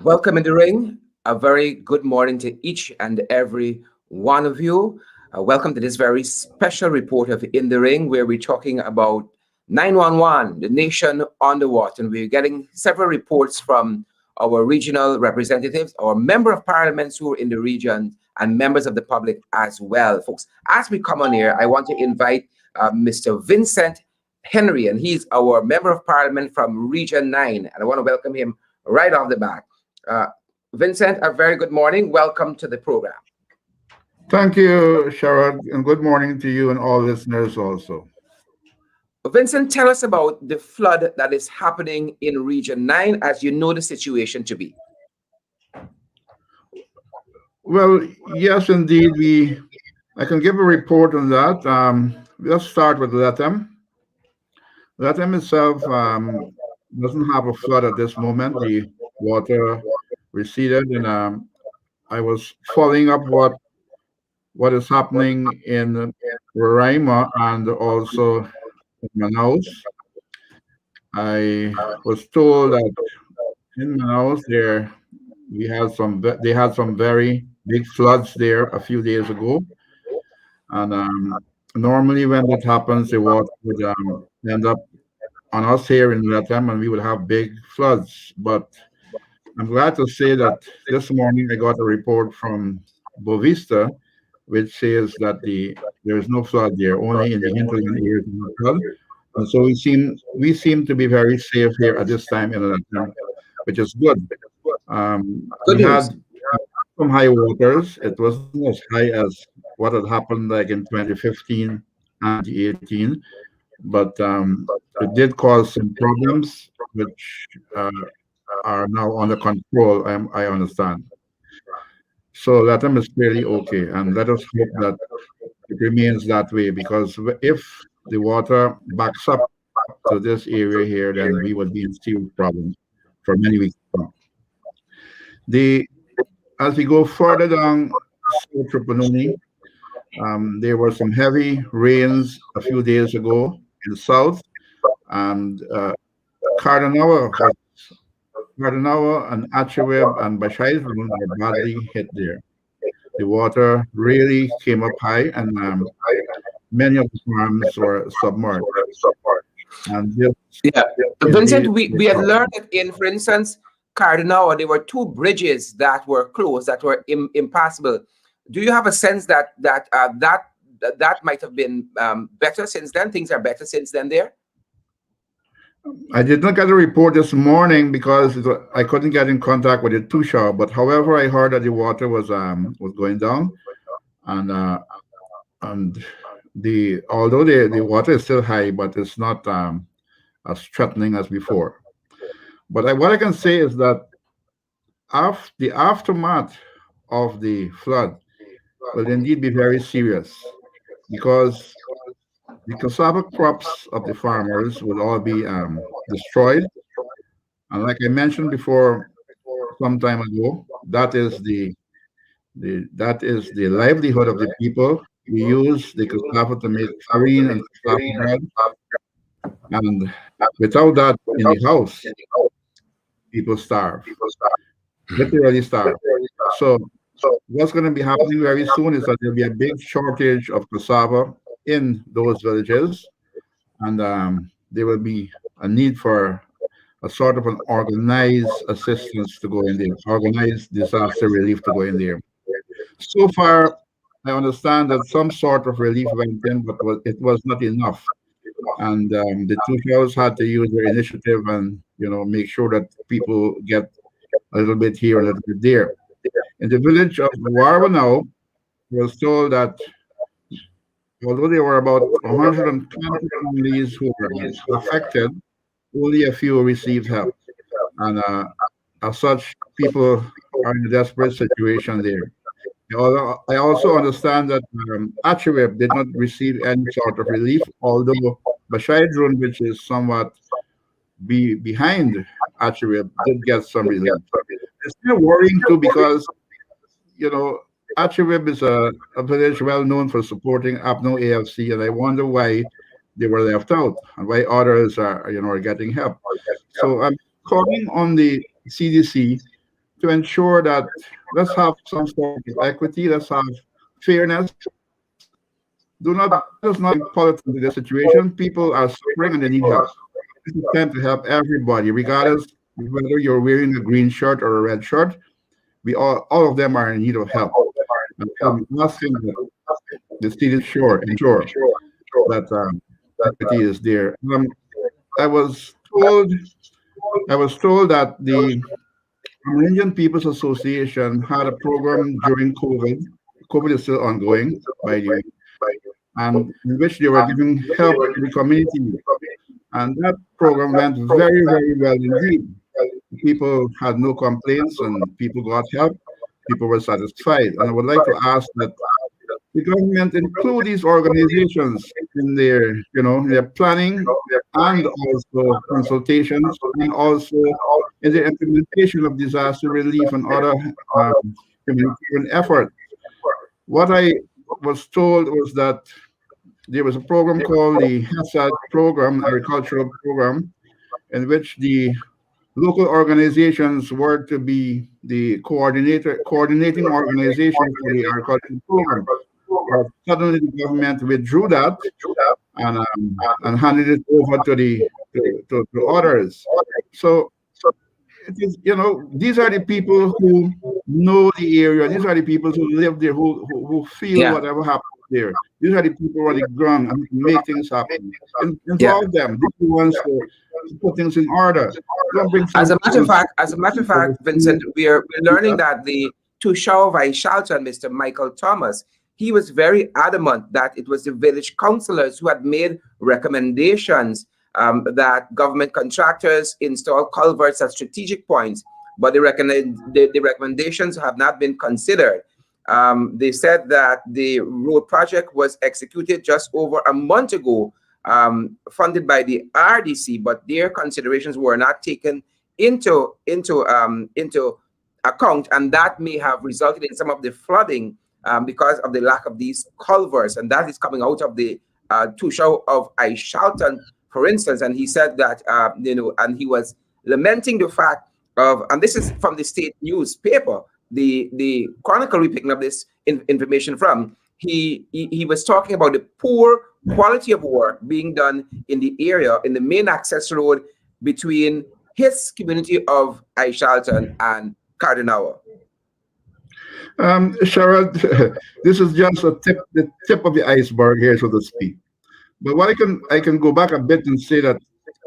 Welcome in the ring. A very good morning to each and every one of you. Welcome to this very special report of In the Ring, where we're talking about 911, the nation on the watch. And we're getting several reports from our regional representatives, our member of parliaments who are in the region, and members of the public as well. Folks, as we come on here, I want to invite Mr. Vincent Henry, and he's our member of parliament from Region 9. And I want to welcome him right off the bat. Uh, Vincent, a very good morning. Welcome to the program. Thank you, Sharad, and good morning to you and all listeners also. Vincent, tell us about the flood that is happening in Region 9 as you know the situation to be. Well, yes, indeed, I can give a report on that. Let's start with Latham. Latham itself doesn't have a flood at this moment. The water receded, and I was following up what is happening in Roraima and also in Manaus. I was told that in Manaus they had some very big floods there a few days ago, and normally when that happens, the water would end up on us here in Latam, and we would have big floods. But I'm glad to say that this morning I got a report from Bovista, which says that there is no flood there, only in the hinterland areas of the flood. And so we seem to be very safe here at this time in Latam, which is good. Good We had news. some high waters. It wasn't as high as what had happened like in 2015 and 2018, but it did cause some problems, which are now under control. I understand. So Latam is clearly okay, and let us hope that it remains that way because if the water backs up to this area here, then we would be in serious problems for many weeks to come. The As we go further down South Tripanoni, there were some heavy rains a few days ago in the south, and Cardanawa, Cardanawa and Acheweb and Bashai's were badly hit there. The water really came up high, and many of the farms were submerged. And this Yeah. Vincent, indeed is we a had problem. learned that in, for instance, Cardinal, there were two bridges that were closed, that were impassable. Do you have a sense that might have been better since then? Things are better since then there? I did not get a report this morning because I couldn't get in contact with the Tusha. But however, I heard that the water was going down, and and the although the water is still high, but it's not as threatening as before. But what I can say is that the aftermath of the flood will indeed be very serious because the cassava crops of the farmers will all be destroyed. And like I mentioned before some time ago, that is the livelihood of the people. We use the cassava to make farine and cassava bread, and without that in the house, people starve, literally starve. So what's going to be happening very soon is that there'll be a big shortage of cassava in those villages, and there will be a need for a sort of an organized assistance to go in there, organized disaster relief to go in there. So far, I understand that some sort of relief went in, but it was not enough. And the two shows had to use their initiative and make sure that people get a little bit here, a little bit there. In the village of Warwanau, was told that although there were about 120 families who were affected, only a few received help. And as such, people are in a desperate situation there. Although I also understand that Acheweb did not receive any sort of relief, although Bashaidrun, which is somewhat behind Acheweb, did get some relief. It's still worrying too because you know, Acheweb is a village well known for supporting Apno AFC, and I wonder why they were left out and why others are getting help. So I'm calling on the CDC to ensure that let's have some sort of equity, let's have fairness. Do not let us not bring politics into this situation. People are suffering and they need help. This is time to help everybody, regardless of whether you're wearing a green shirt or a red shirt. We all of them are in need of help. And so we must think that the state is sure ensure that equity is there. I was told I was told that the Amerindian People's Association had a program during COVID. COVID is still ongoing, by the way, and in which they were giving help to the community. And that program went very, very well indeed. People had no complaints and people got help. People were satisfied. And I would like to ask that the government include these organizations in their planning and also consultations and also in the implementation of disaster relief and other humanitarian efforts. What I was told was that there was a program called the HACCP program, agricultural program, in which the local organizations were to be the coordinating organization for the agricultural program. But suddenly the government withdrew that and handed it over to others. So it is, these are the people who know the area. These are the people who live there, who feel Yeah, whatever happens there. These are the people who are on the ground and make things happen. yeah. Involve them. They're the ones to put things in order. Don't bring As some a matter of people. fact, as a matter of fact, Vincent, we're learning that the Tushao Vaishalton, Mr. Michael Thomas, he was very adamant that it was the village councillors who had made recommendations that government contractors install culverts at strategic points, but the recommendations have not been considered. They said that the road project was executed just over a month ago, funded by the RDC, but their considerations were not taken into account, and that may have resulted in some of the flooding because of the lack of these culverts, and that is coming out of the Tushao of Aishalton, for instance. And he said that and he was lamenting the fact of, and this is from the state newspaper, the Chronicle we're picking up this information from. He was talking about the poor quality of work being done in the area, in the main access road between his community of Aishalton and Cardinal. Sharad, this is just the tip of the iceberg here, so to speak. But what I can go back a bit and say that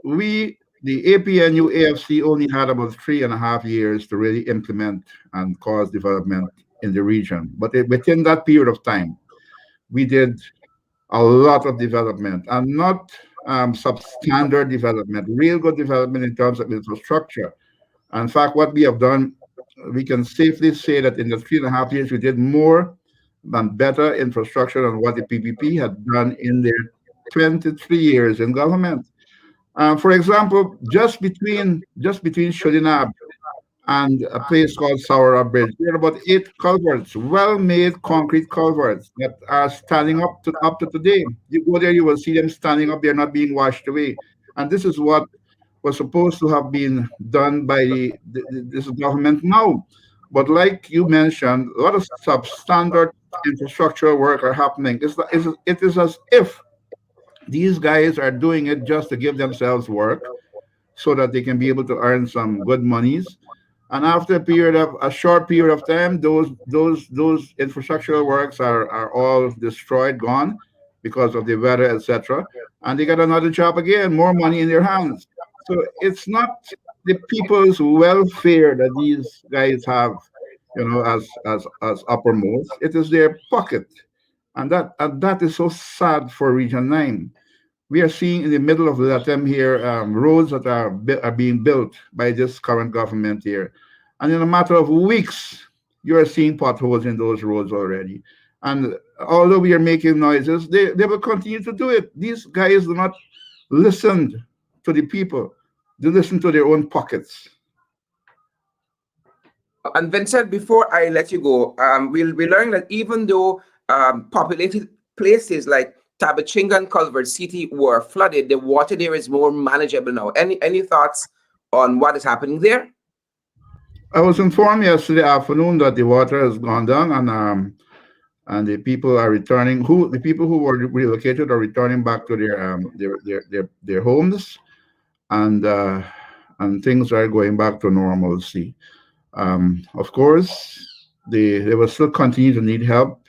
the APNU AFC, only had about 3.5 years to really implement and cause development in the region. But within that period of time, we did a lot of development, and not substandard development, real good development in terms of infrastructure. In fact, what we have done, we can safely say that in the 3.5 years, we did more and better infrastructure than what the PPP had done in their 23 years in government. For example, just between Shodinab and a place called Saura Bridge, there are about 8 culverts, well-made concrete culverts that are standing up to today. You go there, you will see them standing up. They're not being washed away. And this is what was supposed to have been done by this government now. But like you mentioned, a lot of substandard infrastructure work are happening. It is as if these guys are doing it just to give themselves work so that they can be able to earn some good monies. And after a short period of time, those infrastructural works are all destroyed, gone because of the weather, etc. And they got another job again, more money in their hands. So it's not the people's welfare that these guys have, as uppermost. It is their pocket, and that is so sad for Region 9. We are seeing in the middle of Latem here roads that are being built by this current government here, and in a matter of weeks, you are seeing potholes in those roads already. And although we are making noises, they will continue to do it. These guys do not listen to the people; they listen to their own pockets. And Vincent, before I let you go, we learned that even though populated places like Tabachinga and Culver City were flooded, the water there is more manageable now. Any thoughts on what is happening there? I was informed yesterday afternoon that the water has gone down, and the people are returning. Who the people who were relocated are returning back to their homes, and things are going back to normalcy. Of course, they will still continue to need help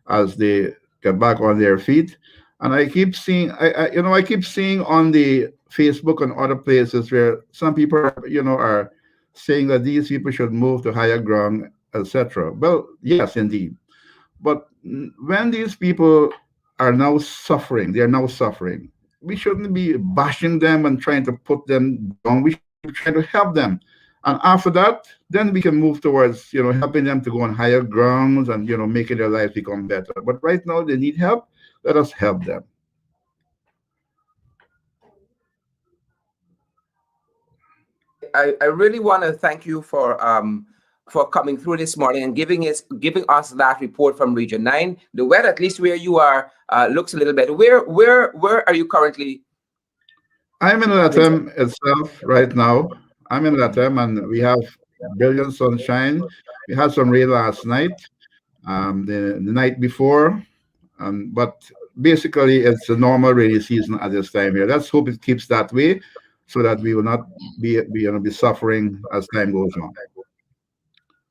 as they get back on their feet. And I keep seeing, I keep seeing on the Facebook and other places where some people are saying that these people should move to higher ground, etc. Well, yes, indeed. But when these people are now suffering, they are now suffering. We shouldn't be bashing them and trying to put them down. We should be trying to help them. And after that, then we can move towards, helping them to go on higher grounds and, making their lives become better. But right now they need help. Let us help them. I really want to thank you for coming through this morning and giving us that report from Region 9. The weather, at least where you are, looks a little better. Where are you currently, I'm in Vincent? Latam itself right now. I'm in Latam and we have brilliant sunshine. We had some rain last night, the night before. But basically, it's a normal rainy season at this time here. Let's hope it keeps that way, so that we will not be suffering as time goes on.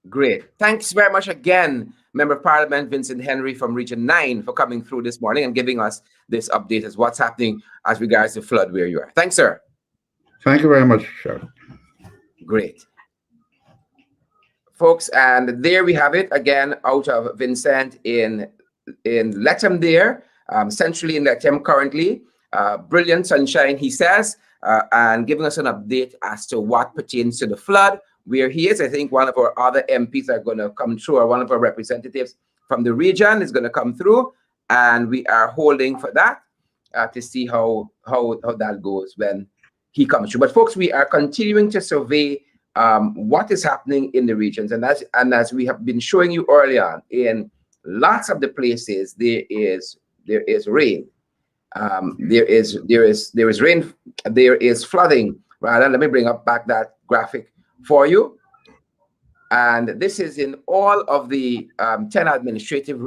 Great. Thanks very much again, Member of Parliament Vincent Henry from Region 9 for coming through this morning and giving us this update as what's happening as regards to flood where you are. Thanks, sir. Thank you very much, Sharon. Great. Folks, and there we have it again out of Vincent in Lethem there, centrally in Lethem currently. Brilliant sunshine, he says, and giving us an update as to what pertains to the flood, where he is. I think one of our other MPs are going to come through, or one of our representatives from the region is going to come through, and we are holding for that to see how that goes when he comes through. But folks, we are continuing to survey what is happening in the regions, and as we have been showing you earlier, in lots of the places there is rain. There is rain. There is flooding. Rather, let me bring up back that graphic for you. And this is in all of the 10 administrative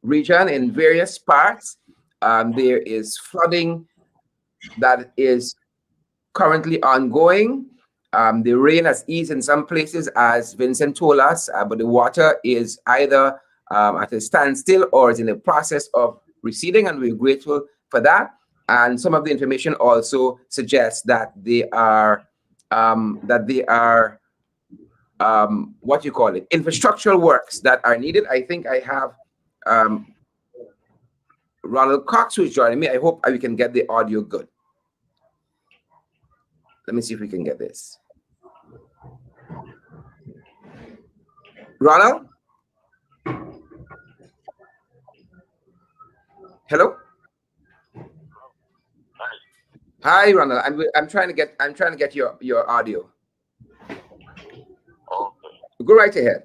region in various parts. There is flooding that is currently ongoing. The rain has eased in some places, as Vincent told us, but the water is either at a standstill or is in the process of receding, and we're grateful for that. And some of the information also suggests that they are what you call it, infrastructural works that are needed. I think I have Ronald Cox who is joining me. I hope we can get the audio good. Let me see if we can get this. Ronald? Hello? Hi, Ronald. I'm trying to get your audio. Okay. Go right ahead.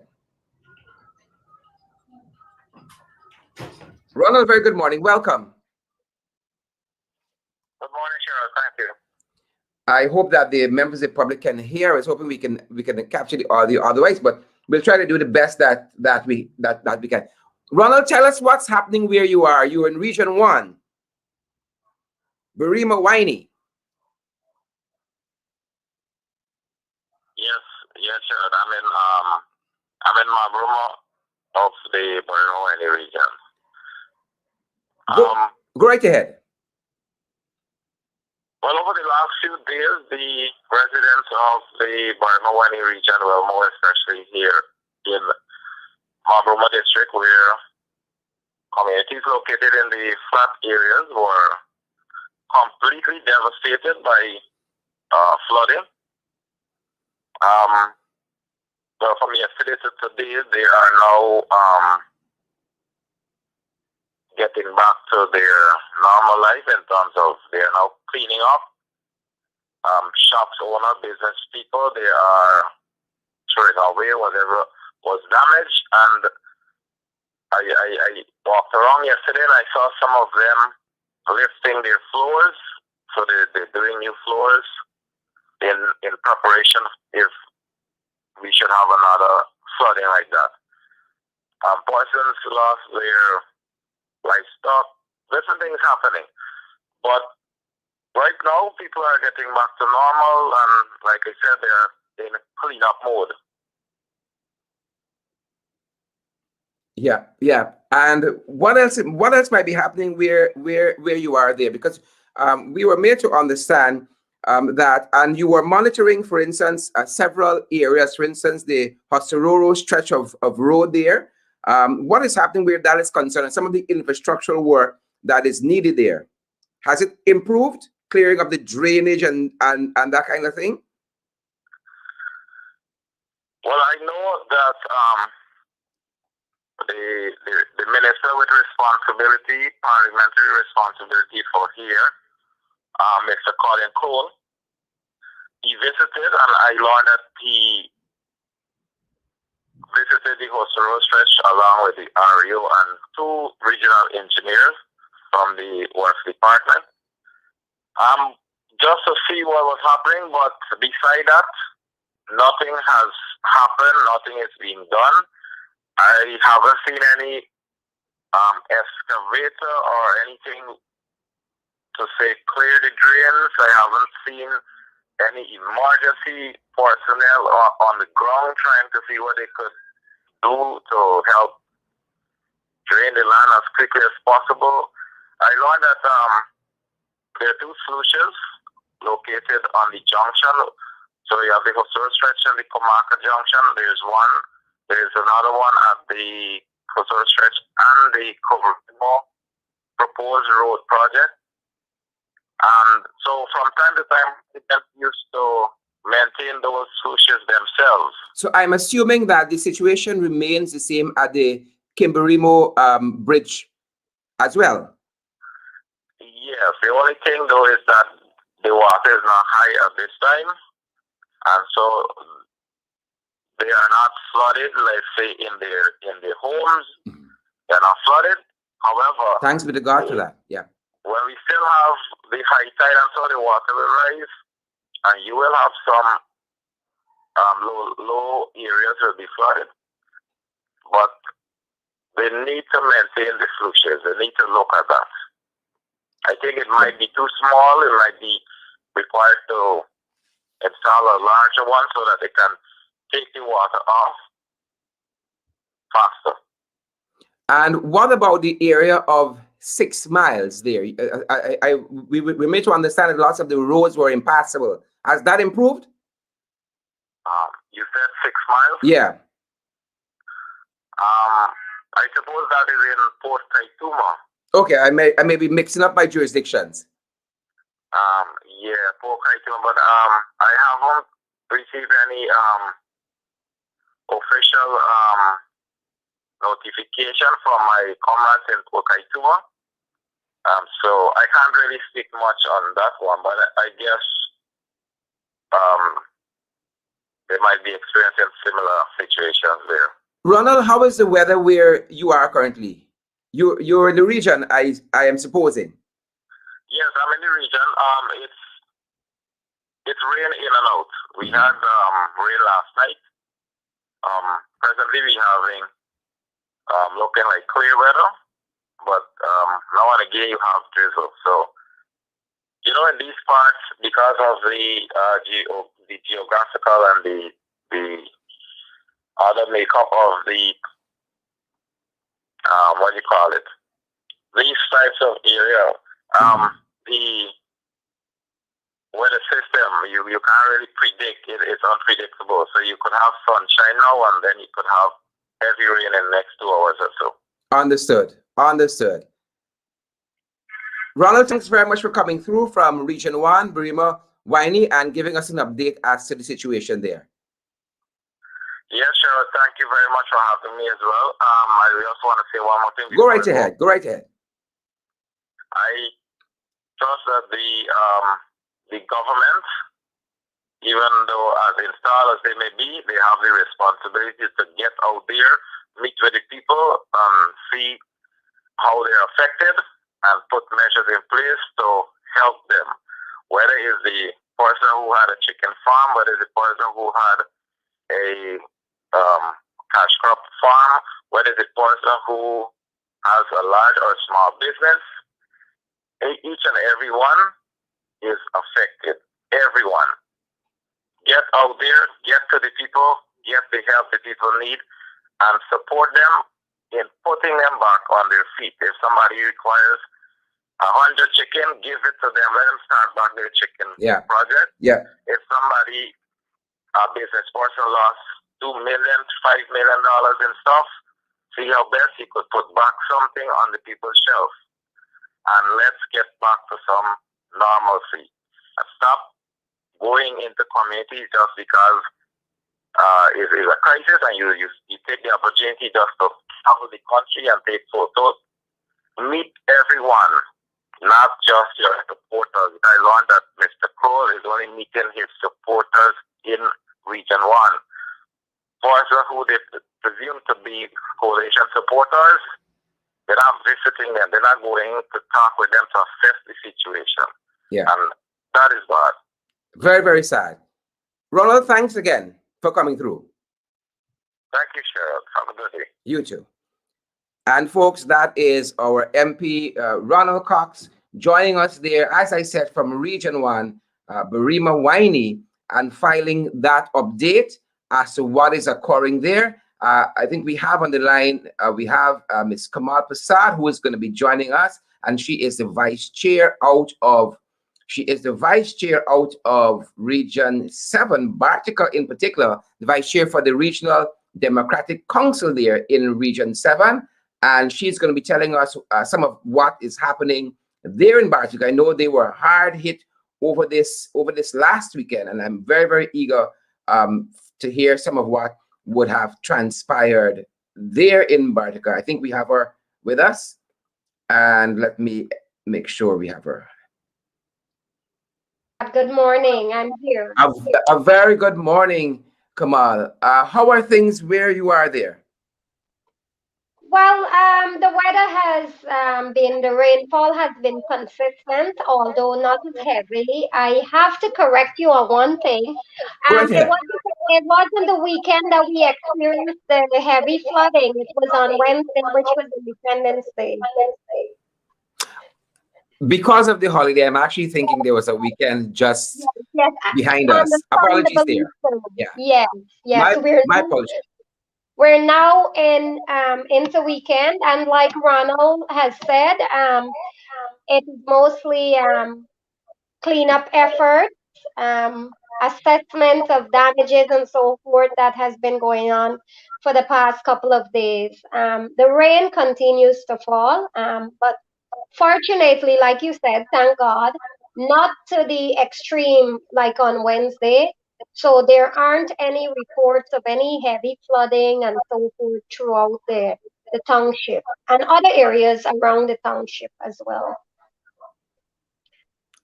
Ronald, very good morning. Welcome. Good morning, Cheryl. Thank you. I hope that the members of the public can hear. I was hoping we can capture the audio otherwise, but we'll try to do the best that we can. Ronald, tell us what's happening where you are. You're in Region 1, Barima Winey. Yes, Cheryl. I'm in Mabruma of the Barino region. Go right ahead. Well, over the last few days, the residents of the Barino region, well, more especially here in Mabruma district, where communities located in the flat areas were completely devastated by flooding. Well, from yesterday to today, they are now getting back to their normal life in terms of they are now cleaning up. Shops owner, business people, they are throwing away whatever was damaged. And I walked around yesterday and I saw some of them lifting their floors. So they're doing new floors in preparation if we should have an flooding like that. Persons lost their livestock. Different things happening. But right now, people are getting back to normal, and like I said, they're in cleanup mode. Yeah, yeah. And what else? What else might be happening where you are there? Because we were made to understand that, and you were monitoring, for instance, several areas. For instance, the Hossororo stretch of road there. What is happening where that is concerned? And some of the infrastructural work that is needed there. Has it improved? Clearing of the drainage and that kind of thing? Well, I know that the minister with responsibility, parliamentary responsibility for here, Mr. Colin Cole, he visited, and I learned that he visited the Hossororo stretch along with the REO and 2 regional engineers from the Works Department. Just to see what was happening, but beside that, nothing has happened, nothing is being done. I haven't seen any excavator or anything to say clear the drains. I haven't seen any emergency personnel on the ground trying to see what they could do to help drain the land as quickly as possible. I learned that there are 2 sluices located on the junction. So you have the Hossororo stretch and the Comarca junction. There's one. There's another one at the Hossororo stretch and the Comarca proposed road project. And so from time to time, they used to maintain those sluices themselves. So I'm assuming that the situation remains the same at the Kimberimo bridge as well. Yes, the only thing though is that the water is not high at this time, and so they are not flooded. Let's say in their homes, they're not flooded. However, Thanks be to God for that. Yeah. when we still have the high tide, and so the water will rise, and you will have some low areas will be flooded. But they need to maintain the sluices. They need to look at that. I think it might be too small. It might be required to install a larger one so that they can take the water off faster. And what about the area of 6 miles there? We made to understand that lots of the roads were impassable. Has that improved? You said 6 miles? Yeah. I suppose that is in Port Kaituma. Okay, I may be mixing up my jurisdictions. Yeah, Port Kaituma, but I haven't received any official notification from my comrades in Port Kaituma. So I can't really speak much on that one, but I guess they might be experiencing similar situations there. Ronald, how is the weather where you are currently? You're in the region, I am supposing. Yes, I'm in the region. It's rain in and out. We had rain last night. Presently we're having looking like clear weather, but now and again you have drizzle. So you know, in these parts, because of the geographical and the other makeup of the what do you call it? These types of area, the weather system, you can't really predict it. It's unpredictable. So you could have sunshine now, and then you could have heavy rain in the next 2 hours or so. Understood. Understood. Ronald, thanks very much for coming through from Region 1, Birima Winey, and giving us an update as to the situation there. Yeah, sure. Thank you very much for having me as well. I also want to say one more thing. Go right ahead. Go right ahead. I trust that the government, even though as installed as they may be, they have the responsibility to get out there, meet with the people, see how they're affected, and put measures in place to help them. Whether it's the person who had a chicken farm, whether it's the person who had a cash crop farm, whether it's a person who has a large or small business, each and every one is affected. Everyone. Get out there, get to the people, get the help the people need, and support them in putting them back on their feet. If somebody requires 100 chicken, give it to them. Let them start back their chicken project. Yeah. If somebody, a business person, lost $2 million, $5 million in stuff, see how best he could put back something on the people's shelf. And let's get back to some normalcy. And stop going into communities just because it is a crisis and you take the opportunity just to travel the country and take photos. Meet everyone, not just your supporters. I learned that Mr. Kroll is only meeting his supporters in Region 1. Persons who they presume to be coalition supporters, they're not visiting them. They're not going to talk with them to assess the situation. Yeah. And that is bad. Very, very sad. Ronald, thanks again for coming through. Thank you, Cheryl. Have a good day. You too. And folks, that is our MP, Ronald Cox, joining us there, as I said, from Region 1, Barima Winey, and filing that update as to what is occurring there. I think we have on the line, we have Ms. Kamal Prasad, who is going to be joining us, and she is the vice chair out of Region 7, Bartica in particular, the vice chair for the Regional Democratic Council there in Region 7. And she's going to be telling us some of what is happening there in Bartica. I know they were hard hit over this last weekend, and I'm very, very eager to hear some of what would have transpired there in Bartica. I think we have her with us, and let me make sure we have her. Good morning, I'm here. A very good morning, Kamal. How are things where you are there? Well, the weather has the rainfall has been consistent, although not as heavy. I have to correct you on one thing. It wasn't the weekend that we experienced the heavy flooding. It was on Wednesday, which was Independence Day. Because of the holiday, I'm actually thinking there was a weekend just behind us. Apologies there. Yes. My apologies. We're now into weekend, and like Ronald has said, it is mostly cleanup efforts, assessment of damages and so forth that has been going on for the past couple of days. The rain continues to fall, but fortunately, like you said, thank God, not to the extreme like on Wednesday. So there aren't any reports of any heavy flooding and so forth throughout the township and other areas around the township as well.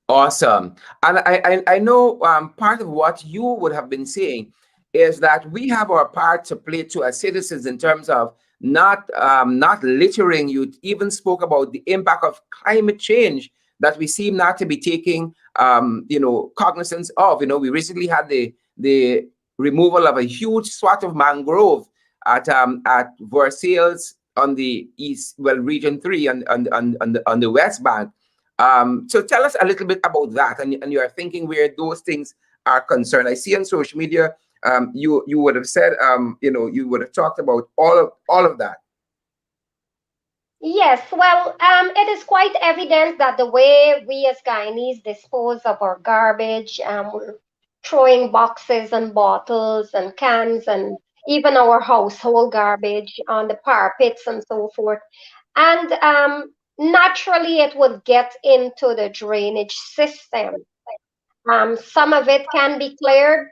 Awesome. And I know part of what you would have been saying is that we have our part to play to as citizens in terms of not littering. You even spoke about the impact of climate change that we seem not to be taking cognizance of. We recently had the removal of a huge swath of mangrove at Versailles on the east, Region 3 on the West Bank. So tell us a little bit about that, and you are thinking where those things are concerned. I see on social media you would have said you would have talked about all of that. Yes, well, it is quite evident that the way we as Guyanese dispose of our garbage, we're throwing boxes and bottles and cans and even our household garbage on the parapets and so forth. And naturally, it would get into the drainage system. Some of it can be cleared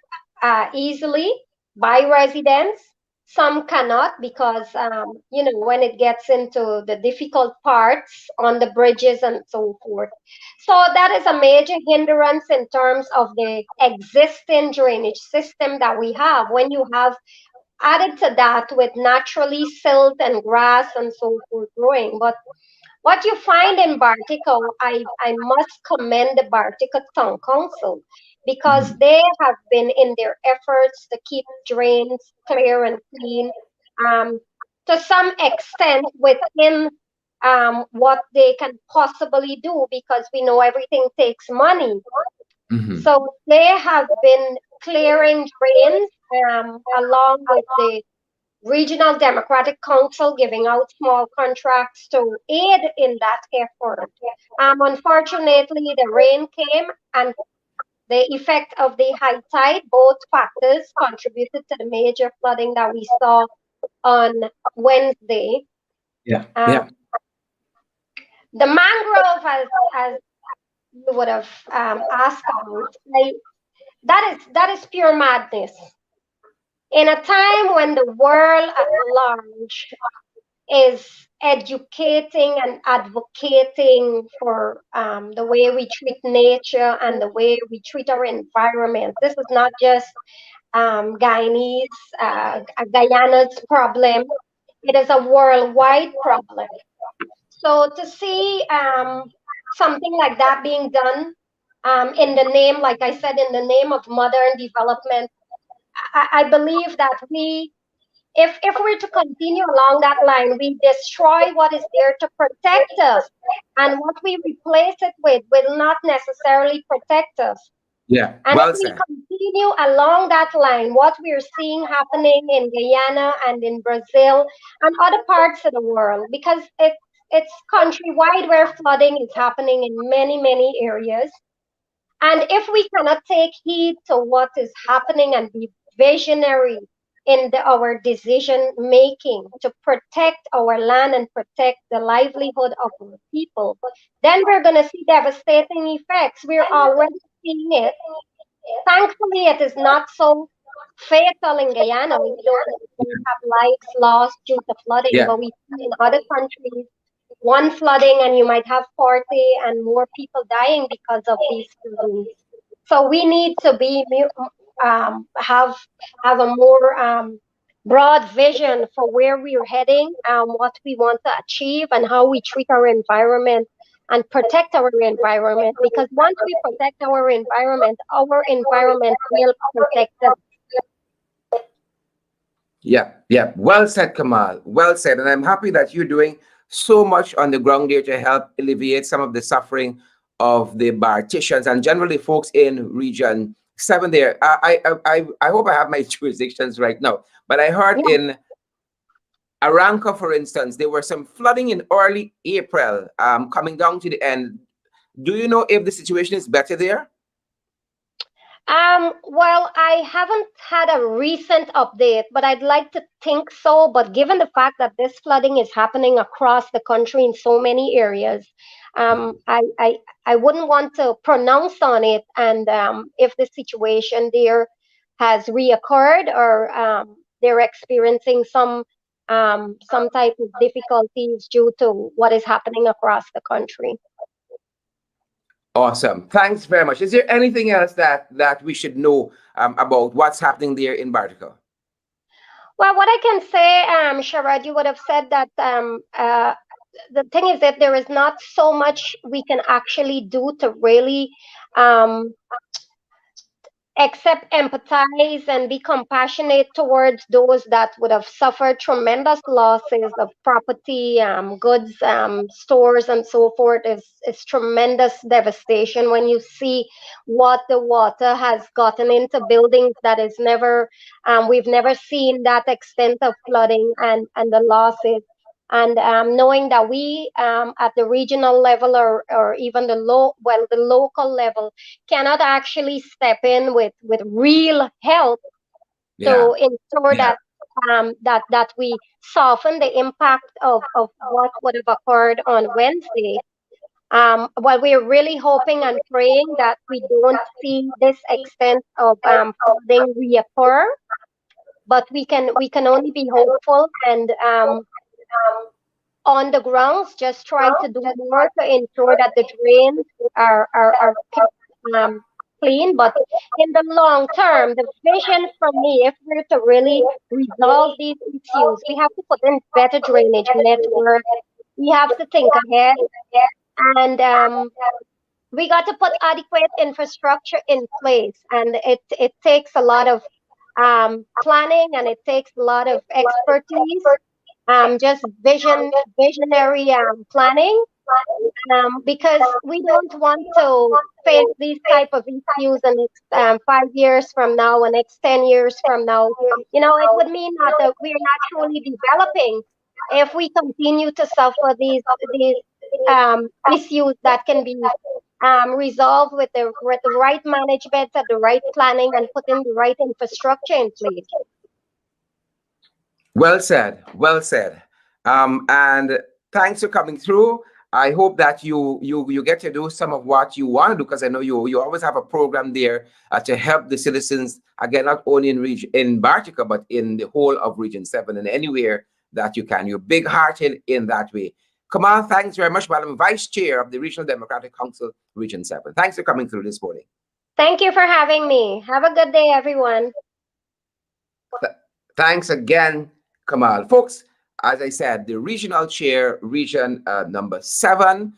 easily by residents. Some cannot because, when it gets into the difficult parts on the bridges and so forth. So that is a major hindrance in terms of the existing drainage system that we have. When you have added to that with naturally silt and grass and so forth growing. But what you find in Bartica, I must commend the Bartica Town Council because they have been in their efforts to keep drains clear and clean um, to some extent within what they can possibly do, because we know everything takes money. Mhm. So they have been clearing drains along with the Regional Democratic Council giving out small contracts to aid in that effort. Unfortunately, the rain came and the effect of the high tide, both factors contributed to the major flooding that we saw on Wednesday. Yeah. Um, Yeah. the mangrove, as you would have asked about, that is pure madness. In a time when the world at large is educating and advocating for the way we treat nature and the way we treat our environment. This is not just Guyana's problem. It is a worldwide problem. So to see something like that being done in the name, like I said, in the name of modern development, I believe that if we're to continue along that line, we destroy what is there to protect us, and what we replace it with will not necessarily protect us. Yeah. And if Well we said. continue along that line, what we're seeing happening in Guyana and in Brazil and other parts of the world, because it's countrywide where flooding is happening in many, many areas. And if we cannot take heed to what is happening and be visionary in our decision making to protect our land and protect the livelihood of our people, then we're going to see devastating effects. We're already seeing it. Thankfully, it is not so fatal in Guyana. We don't have lives lost due to flooding, Yeah. but we see in other countries one flooding and you might have 40 and more people dying because of these floodings. So we need to have a more broad vision for where we're heading, what we want to achieve, and how we treat our environment and protect our environment. Because once we protect our environment will protect us. Yeah, yeah. Well said, Kamal. Well said. And I'm happy that you're doing so much on the ground there to help alleviate some of the suffering of the Bartitians and generally folks in Region 7 there. I hope I have my jurisdictions right now. But I heard Yeah. in Aranca, for instance, there were some flooding in early April coming down to the end. Do you know if the situation is better there? Well, I haven't had a recent update, but I'd like to think so. But given the fact that this flooding is happening across the country in so many areas, I wouldn't want to pronounce on it. And if the situation there has reoccurred, or they're experiencing some type of difficulties due to what is happening across the country. Awesome. Thanks very much. Is there anything else that we should know about what's happening there in Bartica? Well, what I can say, Sharad, you would have said that the thing is that there is not so much we can actually do to really um, except empathize and be compassionate towards those that would have suffered tremendous losses of property, goods, stores, and so forth. Is tremendous devastation when you see what the water has gotten into buildings that is never, we've never seen that extent of flooding and the losses. And knowing that we at the regional level, or even the local level, cannot actually step in with real help Yeah. to ensure Yeah. that we soften the impact of what would have occurred on Wednesday. While we're really hoping and praying that we don't see this extent of flooding reoccur, but we can only be hopeful, and on the grounds just try to do more to ensure that the drains are kept clean. But in the long term, the vision for me, if we're to really resolve these issues, we have to put in better drainage network. We have to think ahead, and we got to put adequate infrastructure in place. And it takes a lot of planning, and it takes a lot of expertise, just visionary planning, because we don't want to face these type of issues the next 5 years from now, or next 10 years from now. It would mean that we're naturally developing if we continue to suffer these issues that can be resolved with the right management and the right planning, and putting the right infrastructure in place. Well said. Well said. And thanks for coming through. I hope that you get to do some of what you want to do, because I know you always have a program there to help the citizens, again, not only in Bartica, but in the whole of Region 7 and anywhere that you can. You're big-hearted in that way. Kamal, thanks very much, Madam Vice Chair of the Regional Democratic Council, Region 7. Thanks for coming through this morning. Thank you for having me. Have a good day, everyone. Thanks again, Kamal. Folks, as I said, the regional chair, region number 7,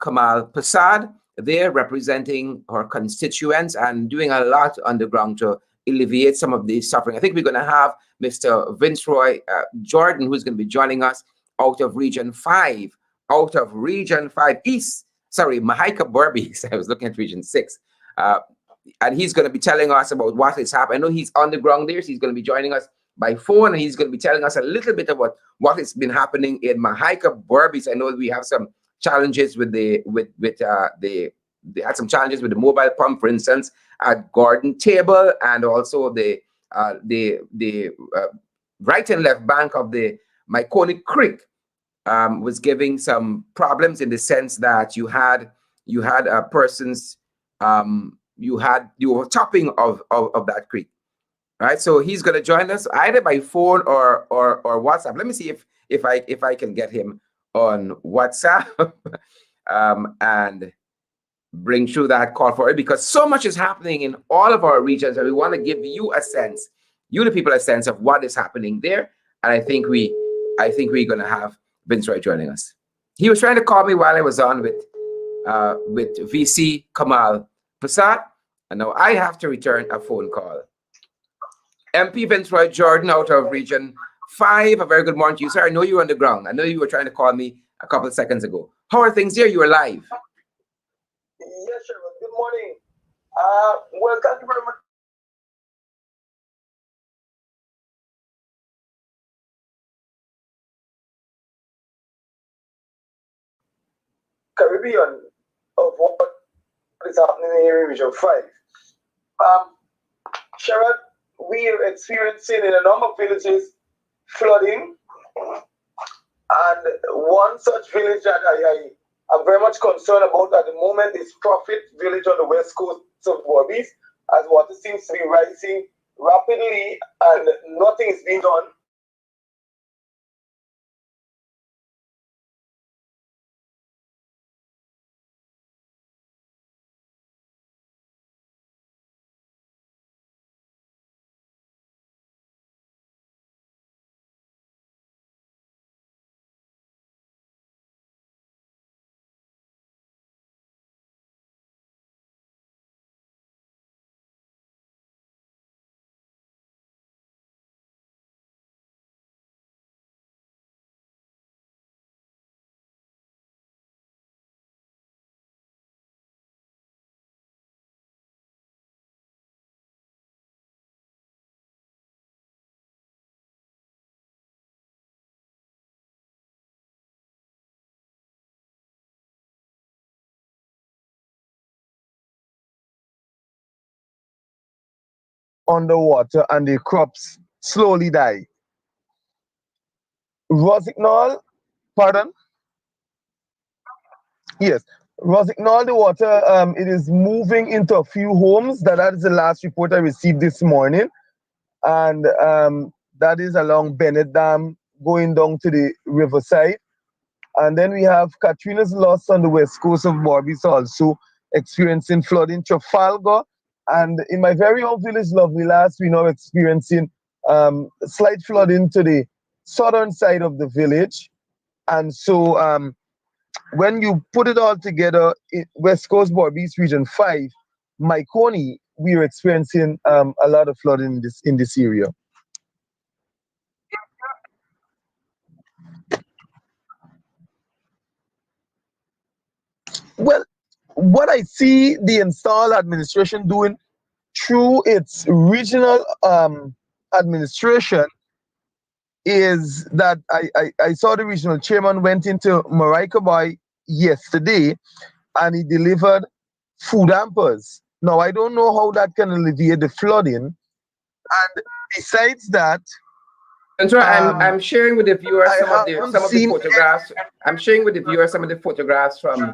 Kamal Prasad, they're representing her constituents and doing a lot on the ground to alleviate some of the suffering. I think we're going to have Mr. Viceroy Jordan, who's going to be joining us out of Region 5, East. Sorry, Mahika Berbice. I was looking at Region 6. And he's going to be telling us about what is happening. I know he's on the ground there, so he's going to be joining us by phone, and he's going to be telling us a little bit about what has been happening in Mahika Berbice. I know we have some challenges with they had some challenges with the mobile pump, for instance, at Gordon Table, and also the right and left bank of the Myconic Creek was giving some problems, in the sense that you had persons you were topping of that creek. Right, so he's going to join us either by phone or WhatsApp. Let me see if I can get him on WhatsApp and bring through that call for it, because so much is happening in all of our regions, and we want to give you a sense, you the people, a sense of what is happening there. And I think we're going to have Viceroy joining us. He was trying to call me while I was on with VC Kamal Prasad, and now I have to return a phone call. MP Viceroy Jordan out of Region 5, a very good morning to you, sir. I know you're on the ground. I know you were trying to call me a couple of seconds ago. How are things here? You are live. Yes, sir. Good morning. Well, thank you very much. Caribbean of what is happening here in Region 5. Sherrod, we are experiencing in a number of villages flooding, and one such village that I am very much concerned about at the moment is Prophet Village on the west coast of Berbice, as water seems to be rising rapidly and nothing is being done. Underwater and the crops slowly die. Rosignol, pardon? Yes, Rosignol, the water, it is moving into a few homes. That is the last report I received this morning. And that is along Bennett Dam, going down to the riverside. And then we have Katrina's loss on the west coast of Berbice, also experiencing flood in Trafalgar. And in my very own village, Lovely Lass, we're now experiencing slight flooding to the southern side of the village. And so when you put it all together, West Coast Berbice Region 5, Myconic, we are experiencing a lot of flooding in this area. Well, what I see the install administration doing through its regional administration is that I saw the regional chairman went into Maracaibo yesterday and he delivered food hampers. Now, I don't know how that can alleviate the flooding. And besides that, and so I'm sharing with the viewers I some of haven't the seen photographs. I'm sharing with the viewers some of the photographs from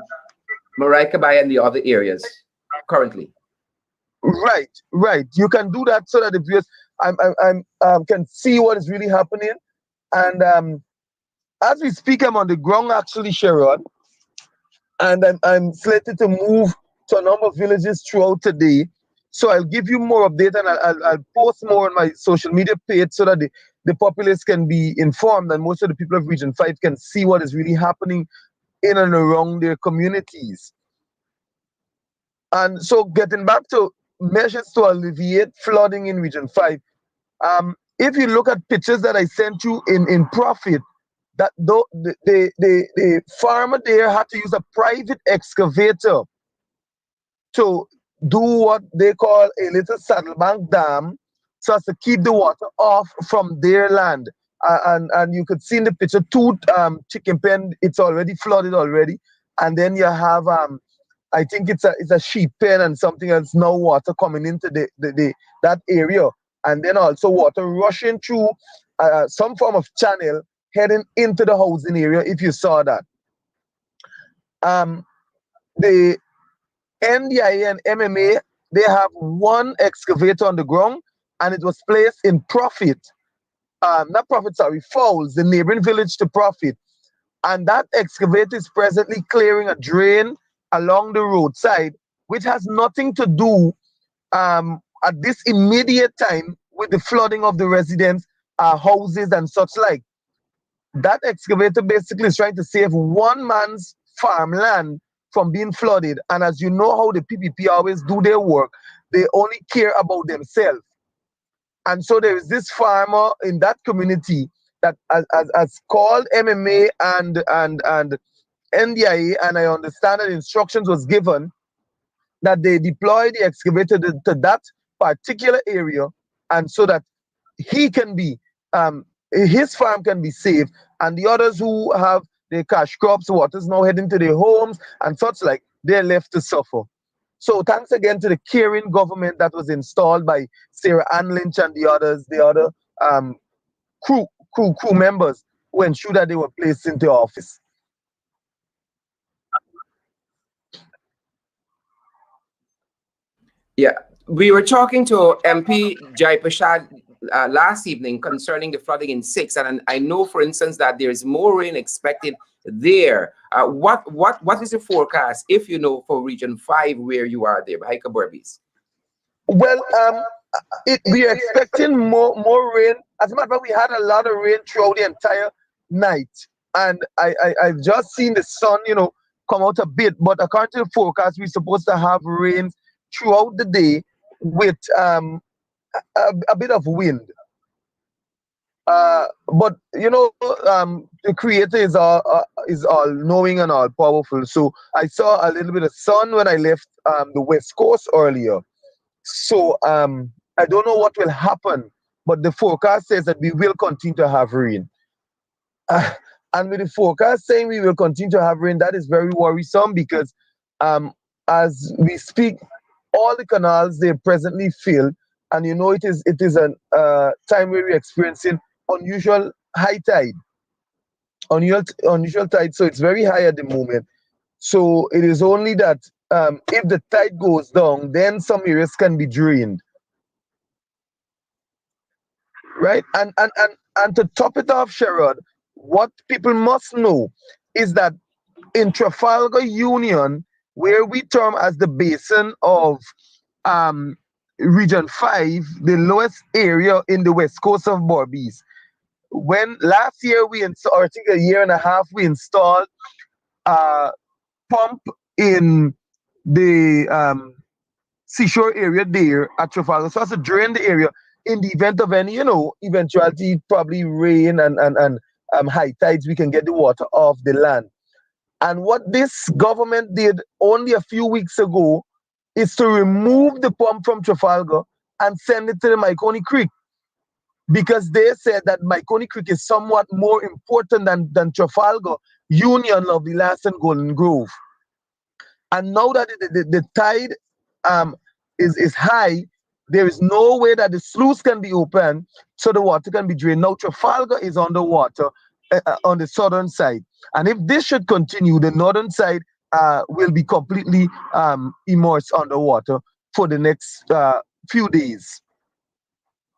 Maracaibo and the other areas currently. Right. You can do that so that the viewers can see what is really happening. And as we speak, I'm on the ground actually, Sharon, and I'm slated to move to a number of villages throughout today. So I'll give you more update, and I'll post more on my social media page so that the populace can be informed, and most of the people of Region 5 can see what is really happening in and around their communities. And so getting back to measures to alleviate flooding in Region 5, if you look at pictures that I sent you in Profit, that the farmer there had to use a private excavator to do what they call a little saddlebank dam so as to keep the water off from their land. And you could see in the picture two chicken pen, it's already flooded already. And then you have I think it's a sheep pen and something else, now water coming into that area, and then also water rushing through some form of channel heading into the housing area. If you saw that, the NDIA and MMA, they have one excavator on the ground, and it was placed in Profit, not Profit, sorry, Fowles, the neighboring village to Profit, and that excavator is presently clearing a drain along the roadside, which has nothing to do at this immediate time with the flooding of the residents' houses and such like. That excavator basically is trying to save one man's farmland from being flooded. And as you know how the PPP always do their work, they only care about themselves. And so there is this farmer in that community that has called MMA and NDIA, and I understand that instructions was given that they deploy the excavator to that particular area, and so that he can be his farm can be saved, and the others who have their cash crops, water's now heading to their homes and such like, they're left to suffer. So thanks again to the caring government that was installed by Sarah Ann Lynch and the other crew members who ensured that they were placed into office. Yeah, we were talking to MP Jai Prashad last evening concerning the flooding in 6, and I know, for instance, that there is more rain expected there. What is the forecast, if you know, for Region 5 where you are there, Bahika Berbice? Well, we are expecting more rain. As a matter of fact, we had a lot of rain throughout the entire night, and I've just seen the sun, come out a bit. But according to the forecast, we're supposed to have rain throughout the day with a bit of wind. But the Creator is all knowing and all powerful. So I saw a little bit of sun when I left the West Coast earlier. So I don't know what will happen, but the forecast says that we will continue to have rain. And with the forecast saying we will continue to have rain, that is very worrisome, because as we speak, all the canals, they're presently filled, and it is a time where we're experiencing unusual high tide, unusual tide. So it's very high at the moment. So it is only that if the tide goes down, then some areas can be drained, right? And to top it off, Sherrod, what people must know is that in Trafalgar Union, where we term as the basin of Region 5, the lowest area in the west coast of Berbice, when last year or I think a year and a half, we installed a pump in the seashore area there at Trafalgar, so as to drain the area in the event of any, eventuality, probably rain and high tides, we can get the water off the land. And what this government did only a few weeks ago is to remove the pump from Trafalgar and send it to the Maiconi Creek, because they said that Maiconi Creek is somewhat more important than Trafalgar, Union, Lovely Lass, and Golden Grove. And now that the tide is high, there is no way that the sluice can be open so the water can be drained. Now Trafalgar is underwater on the southern side. And if this should continue, the northern side will be completely immersed underwater for the next few days.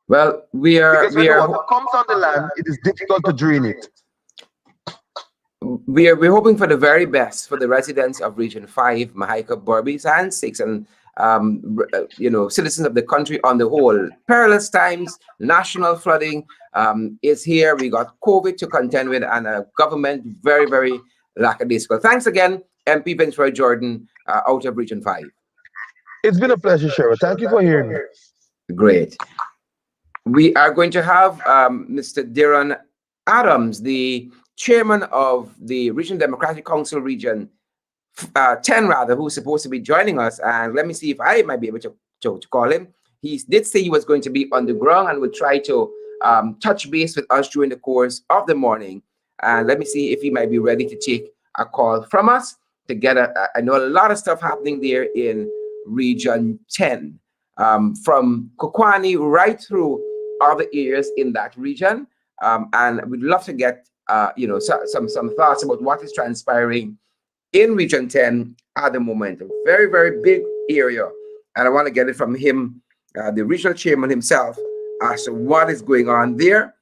Well, Because when the water comes on the land, it is difficult to drain it. we're hoping for the very best for the residents of Region 5, Mahaica, Berbice, and 6, and citizens of the country on the whole. Perilous times, national flooding is here. We got COVID to contend with, and a government very, very lackadaisical. Thanks again, MP Vincroy Jordan, out of Region 5. It's been a pleasure, Shara. Thank you for hearing me. Great. We are going to have Mr. Darren Adams, the chairman of the Regional Democratic Council Region 10, who's supposed to be joining us. And let me see if I might be able to call him. He did say he was going to be on the ground and would try to touch base with us during the course of the morning. And let me see if he might be ready to take a call from us to get I know a lot of stuff happening there in Region 10, from Kokwani right through other areas in that region. And we'd love to get some thoughts about what is transpiring in Region 10 at the moment. A very, very big area. And I want to get it from him, the regional chairman himself, as to what is going on there.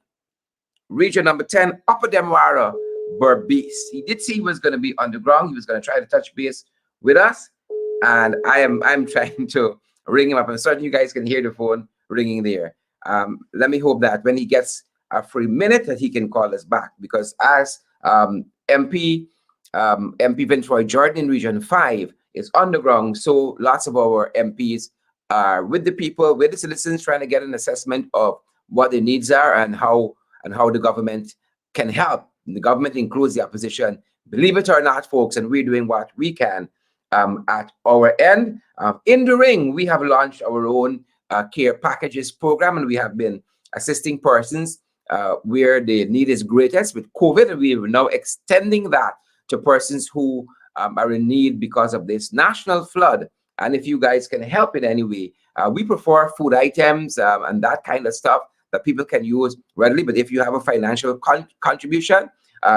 Region number 10, Upper Demwara, Berbice. He did say he was going to be on the ground. He was going to try to touch base with us. And I'm trying to ring him up. I'm certain you guys can hear the phone ringing there. Let me hope that when he gets a free minute that he can call us back, because as MP Vincroy Jordan in Region 5 is on the ground, so lots of our MPs are with the people, with the citizens, trying to get an assessment of what their needs are and how the government can help. And the government includes the opposition. Believe it or not, folks, and we're doing what we can at our end. In the ring, we have launched our own care packages program, and we have been assisting persons where the need is greatest with COVID, and we are now extending that to persons who are in need because of this national flood. And if you guys can help in any way, we prefer food items and that kind of stuff that people can use readily. But if you have a financial contribution,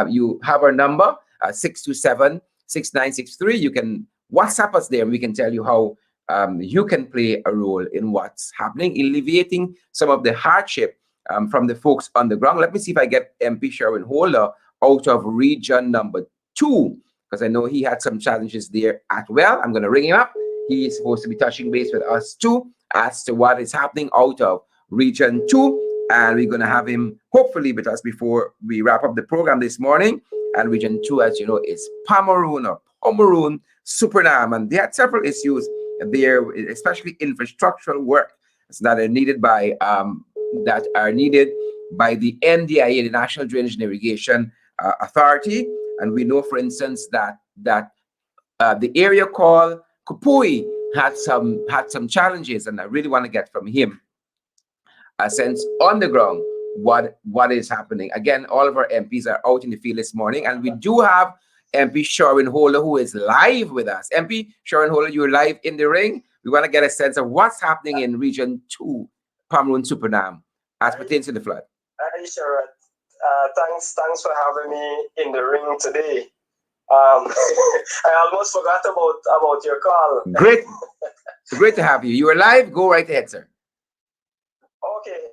you have our number, 627-6963. You can WhatsApp us there, and we can tell you how you can play a role in what's happening, alleviating some of the hardship from the folks on the ground. Let me see if I get MP Sherwin Holder out of region number 2, because I know he had some challenges there as well. I'm going to ring him up. He's supposed to be touching base with us too as to what is happening out of region 2. And we're going to have him hopefully with us before we wrap up the program this morning. And region 2, as you know, is Pomeroon Supernam. And they had several issues there, especially infrastructural work that are needed by the NDIA, the National Drainage and Irrigation Authority. And we know, for instance, that the area called Kupui had some challenges, and I really want to get from him a sense on the ground what is happening. Again, all of our MPs are out in the field this morning, and we do have MP Sherwin Holder, who is live with us. MP Sherwin Holder, you're live in the ring. We want to get a sense of what's happening in Region 2, Pomeroon Supernam, as pertains to the flood. Hi, Sharat. Thanks for having me in the ring today. I almost forgot about your call. Great to have you. You are live. Go right ahead, sir. Okay.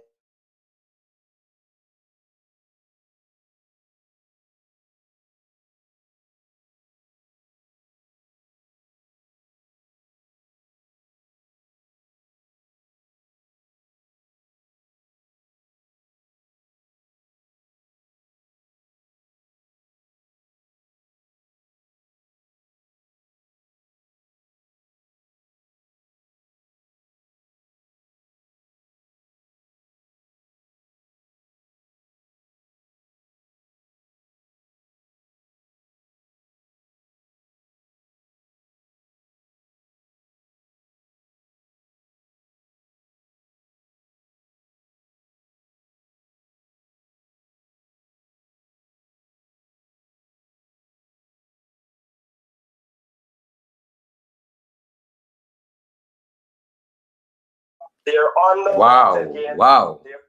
They're underwater Wow. again. Wow. They're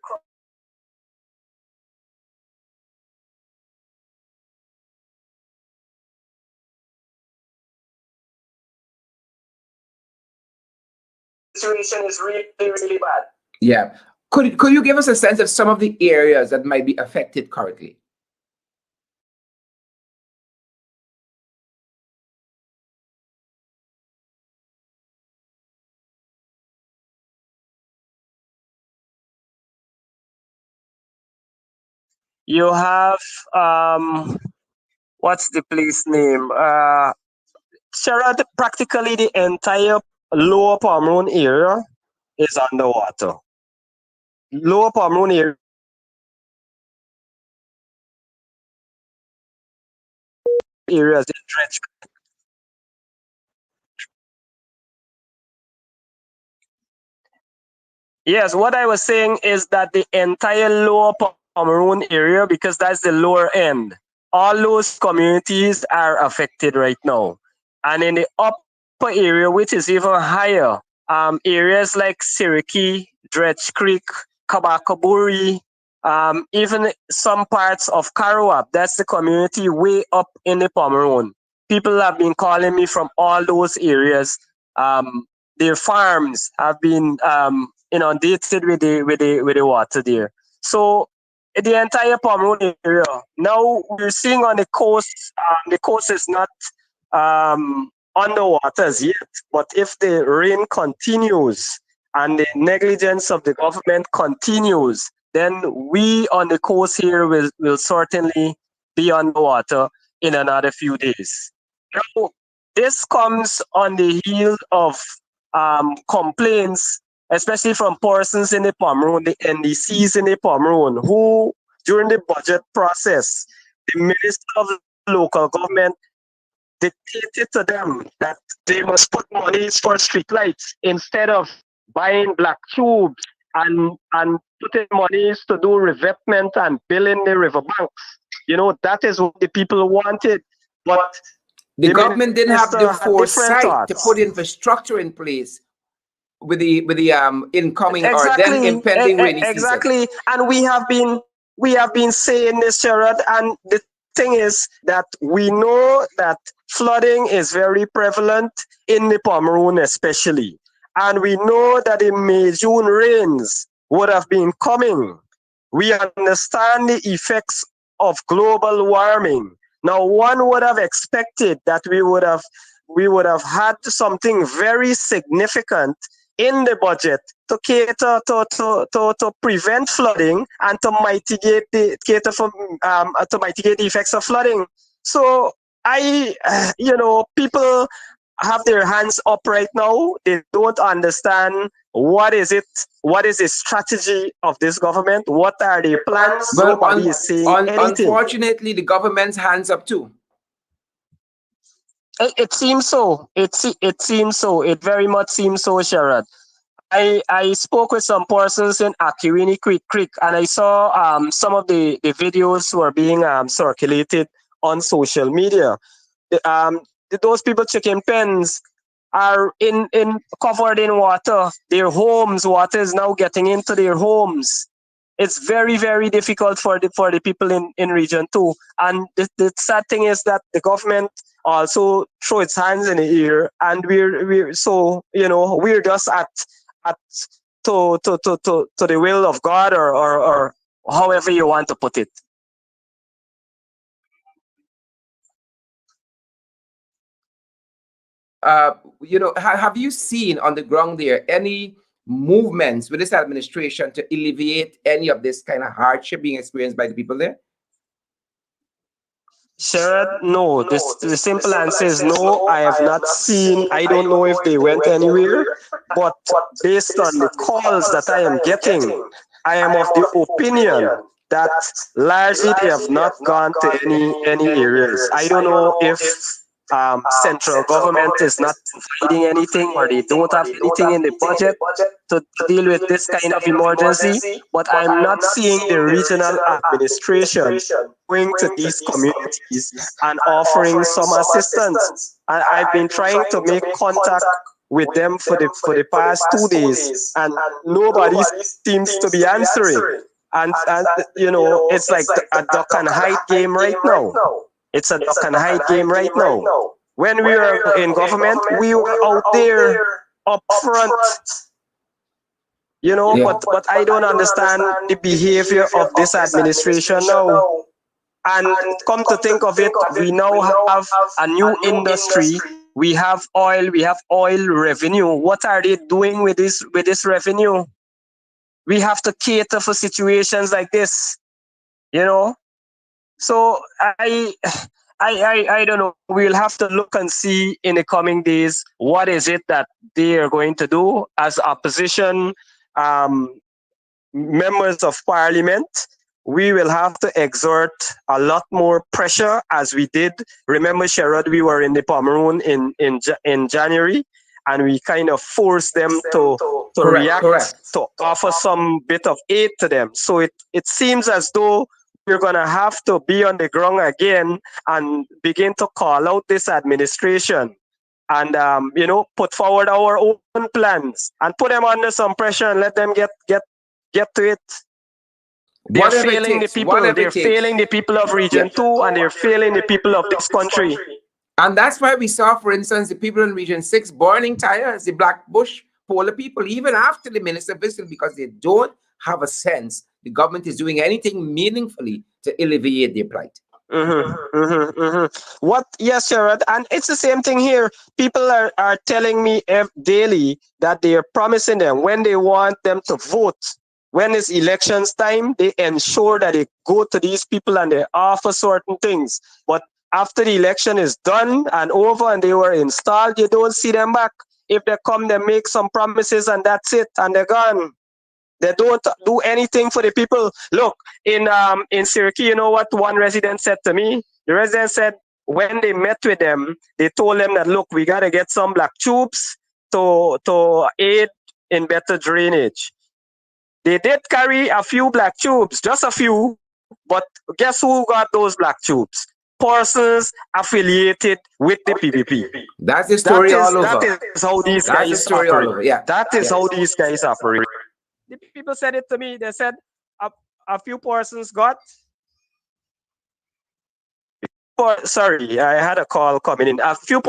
situation is really, really bad. Yeah. Could you give us a sense of some of the areas that might be affected currently? You have what's the place name? Sherrod, practically the entire lower Pomeroon area is underwater. Lower Pomeroon area areas in dredge. Yes, what I was saying is that the entire lower Pomeroon area, because that's the lower end, all those communities are affected right now. And in the upper area, which is even higher, areas like Siriki, Dredge Creek, Kabakaburi, even some parts of Karawap, that's the community way up in the Pomeroon. People have been calling me from all those areas. Their farms have been inundated with the water there. So the entire Pomeroon area. Now we're seeing on the coast is not underwater as yet. But if the rain continues and the negligence of the government continues, then we on the coast here will certainly be underwater in another few days. Now, this comes on the heels of complaints, especially from persons in the Pomeroon, the NDCs in the Pomeroon, who during the budget process, the Minister of Local Government dictated to them that they must put monies for streetlights instead of buying black tubes and putting monies to do revetment and building the riverbanks. That is what the people wanted. But The government didn't have the minister had different foresight to thoughts. put infrastructure in place with the incoming or then Exactly, impending rainy season. exactly. And we have been saying this, Sherrod, and the thing is that we know that flooding is very prevalent in the Pomeroon especially. And we know that the May-June rains would have been coming. We understand the effects of global warming. Now, one would have expected that we would have had something very significant in the budget to cater to prevent flooding and to mitigate the effects of flooding. So people have their hands up right now. They don't understand what is the strategy of this government. What are their plans? Well, Nobody is saying anything. unfortunately, the government's hands up too. It seems so. It seems so. It very much seems so, Sherrod. I spoke with some persons in Akiwini Creek, and I saw some of the videos were being circulated on social media. Those people chicken pens are in covered in water. Their homes, water is now getting into their homes. It's very, very difficult for the people in region 2. And the sad thing is that the government also throw its hands in the air, and we're just at to the will of God or however you want to put it. Have you seen on the ground there any movements with this administration to alleviate any of this kind of hardship being experienced by the people there? Sherrod, no. The simple answer is no. I have not seen. I don't know if they went anywhere, but based on the calls that I am getting, I am of the opinion that largely they have not gone to any areas. I don't know if central government is not providing anything or they don't have anything in the budget to deal with this kind of emergency, but I'm not seeing the regional administration going to these communities and offering some assistance. And I've been trying to make contact with them for the past 2 days, and nobody seems to be answering. And you know, it's like a duck and hide game right now. It's a duck and hide game right now. When we were in government, we were out there up front, you know, Yeah. but I don't understand the behavior of this administration now. And come to think of it, we now have a new industry. We have oil revenue. What are they doing with this revenue? We have to cater for situations like this, you know. So I don't know. We'll have to look and see in the coming days what is it that they are going to do as opposition members of parliament. We will have to exert a lot more pressure as we did. Remember, Sherrod, we were in the Pomeroon in January, and we kind of forced them to react, to offer some bit of aid to them. So it seems as though we're going to have to be on the ground again and begin to call out this administration and, you know, put forward our own plans and put them under some pressure and let them get to it. They're failing the people. They're failing the people of Region 2, and they're failing the people of this country. And that's why we saw, for instance, the people in Region 6 burning tires, the Black Bush polar people, even after the minister visited, because they don't have a sense the government is doing anything meaningfully to alleviate their plight. What? Yes, Sherrod, and it's the same thing here. People are telling me daily that they are promising them when they want them to vote. When it's elections time, they ensure that they go to these people and they offer certain things. But after the election is done and over and they were installed, you don't see them back. If they come, they make some promises and that's it, and they're gone. They don't do anything for the people. Look, in Siriki, you know what one resident said to me? The resident said when they met with them, they told them that, look, we got to get some black tubes to aid in better drainage. They did carry a few black tubes, just a few, but guess who got those black tubes? Persons affiliated with the PPP. That's the story all over. That is how these guys operate. Yeah. That is how these guys operate. The people said it to me. They said a few persons got. Sorry, I had a call coming in. A few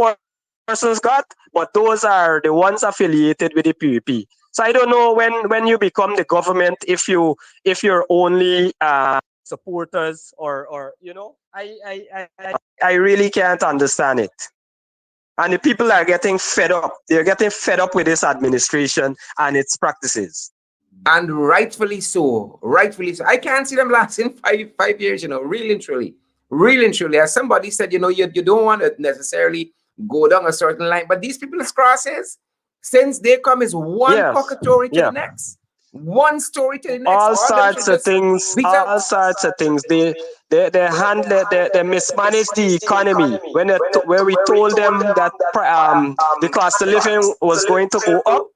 persons got, but those are the ones affiliated with the PPP. So I don't know when you become the government, if you're only supporters or you know, I really can't understand it. And the people are getting fed up. They're getting fed up with this administration and its practices. And rightfully so. Rightfully so. I can't see them lasting five years, you know, really and truly. Really and truly. As somebody said, you know, you don't want to necessarily go down a certain line, but these people's crosses, since they come, is one story to the next. One story to the next. All sorts of things. All sorts of things. They mismanage the economy. Where we told them that the cost of living was going to go up,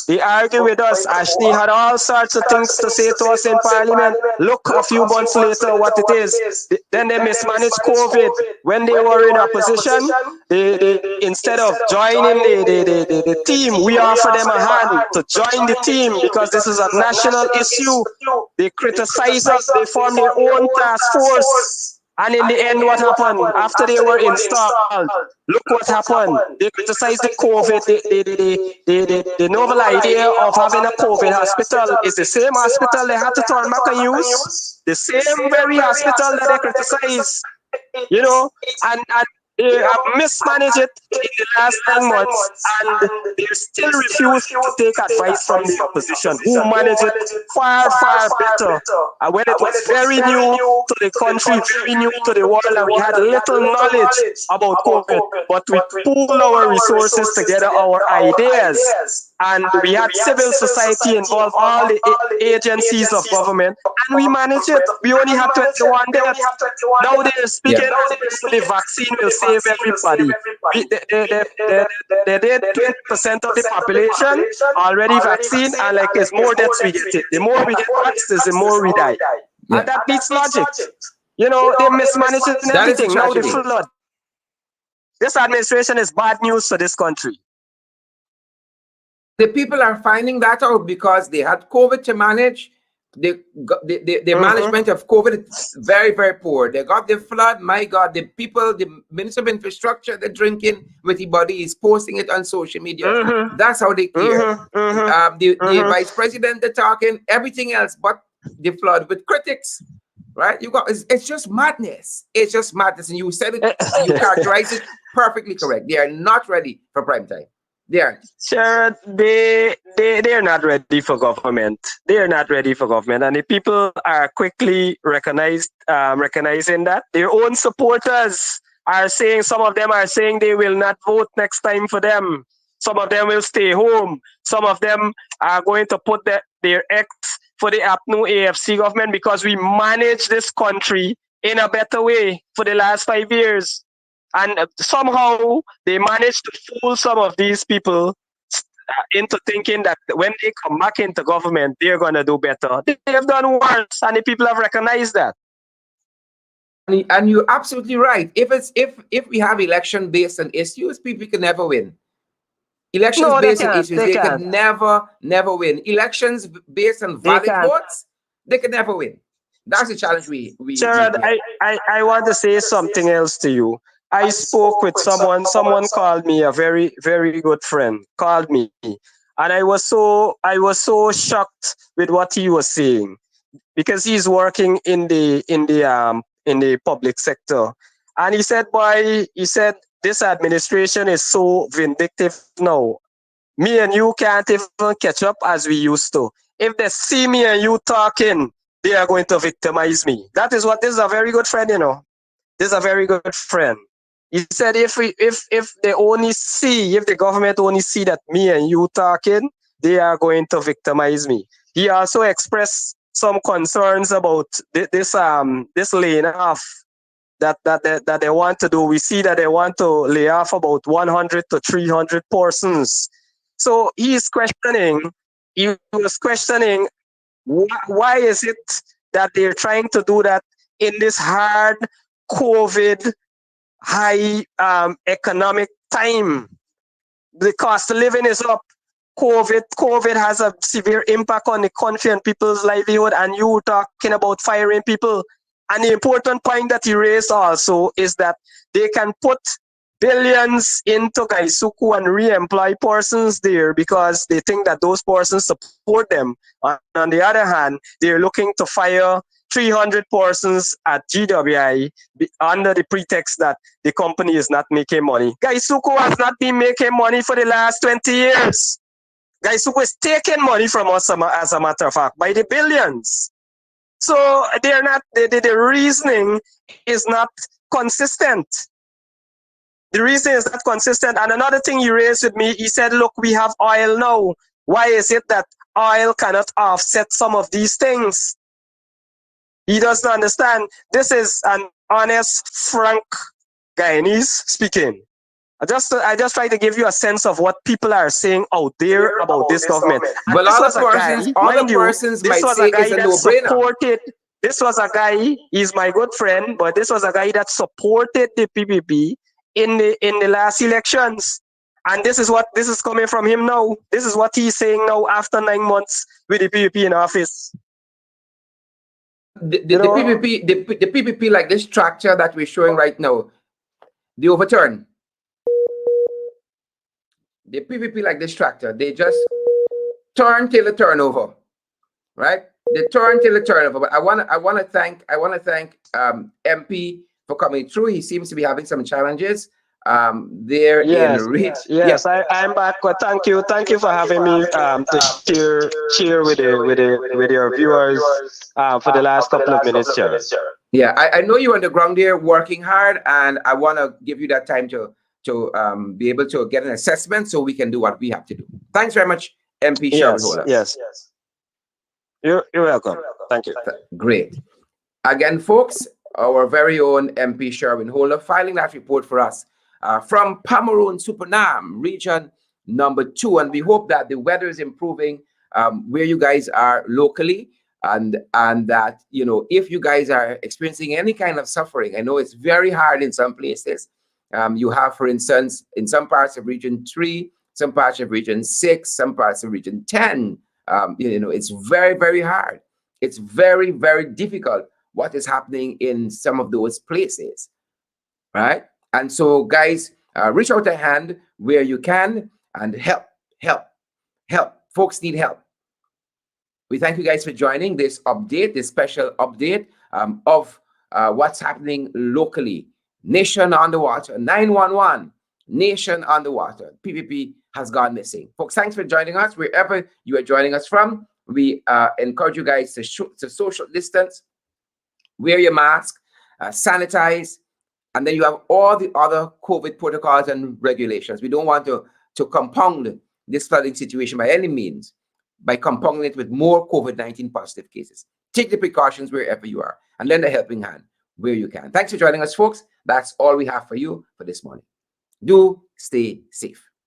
they argue with us. Ashley had all sorts of things to say to us in Parliament. Look, a few months later, what it is. Then they mismanaged COVID. When they were in opposition, they instead of joining the team, we offer them a hand to join the team because this is a national issue. They criticize us. They form their own task force. And in the end, what happened? After they were installed, look what happened. They criticized the COVID. The novel idea of having a COVID hospital is the same hospital they had to turn back and use. The same very hospital that they criticize. You know, and they have mismanaged it in the last 9 months, and they still refuse to take advice from the opposition, who managed it far, far better. And when it was very new to the country, very new to the world, and we had little knowledge about COVID, but we pooled our resources together, our ideas, and we had civil society involved, all the agencies of government, and we managed it. We only had 21 deaths. Now they're speaking, the vaccine will save everybody. They did 20% of the population already vaccinated, and like as more deaths we get it. The more we get vaccinated, the more we die. And that beats logic. You know, they mismanage it and everything. Now they flood. This administration is bad news for this country. The people are finding that out because they had COVID to manage. The management of COVID is very, very poor. They got the flood. My God, the people, the Minister of Infrastructure, they're drinking with the body is posting it on social media. That's how they care. The Vice President, they're talking everything else but the flood with critics. Right? You got it's just madness. It's just madness. And you said it, you characterized it perfectly correct. They are not ready for prime time. They aren't. Sure, they're not ready for government. They are not ready for government, and the people are quickly recognizing that their own supporters are saying. Some of them are saying they will not vote next time for them. Some of them will stay home. Some of them are going to put their X for the APNU AFC government because we manage this country in a better way for the last 5 years. And somehow they managed to fool some of these people into thinking that when they come back into government, they're going to do better. They have done worse, and the people have recognized that. And you're absolutely right. If we have election based on issues, people can never win. Elections based on issues, they can never win. Elections based on valid votes, they can never win. That's the challenge we Gerard, I want to say something else to you. I spoke with someone called me, a very, very good friend, called me. And I was so shocked with what he was saying because he's working in the public sector. And he said, this administration is so vindictive now. Me and you can't even catch up as we used to. If they see me and you talking, they are going to victimize me. This is a very good friend, you know. This is a very good friend. He said if the government only see that me and you talking, they are going to victimize me. He also expressed some concerns about this laying off that they want to do. We see that they want to lay off about 100 to 300 persons. So he was questioning why is it that they're trying to do that in this hard COVID high economic time. The cost of living is up. COVID has a severe impact on the country and people's livelihood, and you talking about firing people. And the important point that he raised also is that they can put billions into Gaisuku and re-employ persons there because they think that those persons support them. On the other hand, they're looking to fire 300 persons at GWI under the pretext that the company is not making money. Gaisuku has not been making money for the last 20 years. Gaisuku is taking money from us, as a matter of fact, by the billions. So they're not. The reasoning is not consistent. The reasoning is not consistent. And another thing he raised with me, he said, look, we have oil now. Why is it that oil cannot offset some of these things? He doesn't understand. This is an honest, frank Guyanese speaking. I just try to give you a sense of what people are saying out there about this government. Well, all the persons might say it's a no-brainer. This was a guy, he's my good friend, but this was a guy that supported the PPP in the last elections. And this is coming from him now. This is what he's saying now after 9 months with the PPP in office. The PPP, like this structure that we're showing right now, the overturn. The PPP, like this structure, they just turn till the turnover, right? They turn till the turnover. But I want to thank MP for coming through. He seems to be having some challenges. There in Reach. Yes, I'm back. Well, thank you for having me to share with your viewers for the last couple of minutes here. Yeah, I know you're on the ground there working hard, and I want to give you that time to be able to get an assessment so we can do what we have to do. Thanks very much, MP Sherwin Holder. Yes. You're welcome. Thank you. Great. Again, folks, our very own MP Sherwin Holder filing that report for us from Pomeroon Supernam, region number 2. And we hope that the weather is improving where you guys are locally, and that, you know, if you guys are experiencing any kind of suffering, I know it's very hard in some places. You have, for instance, in some parts of region 3, some parts of region 6, some parts of region 10. It's very, very hard. It's very, very difficult what is happening in some of those places, right? And so, guys, reach out a hand where you can and help. Folks need help. We thank you guys for joining this update, this special update of what's happening locally. Nation underwater, 911, nation underwater. PPP has gone missing. Folks, thanks for joining us. Wherever you are joining us from, we encourage you guys to social distance, wear your mask, sanitize, and then you have all the other COVID protocols and regulations. We don't want to compound this flooding situation by any means, by compounding it with more COVID-19 positive cases. Take the precautions wherever you are and lend a helping hand where you can. Thanks for joining us, folks. That's all we have for you for this morning. Do stay safe.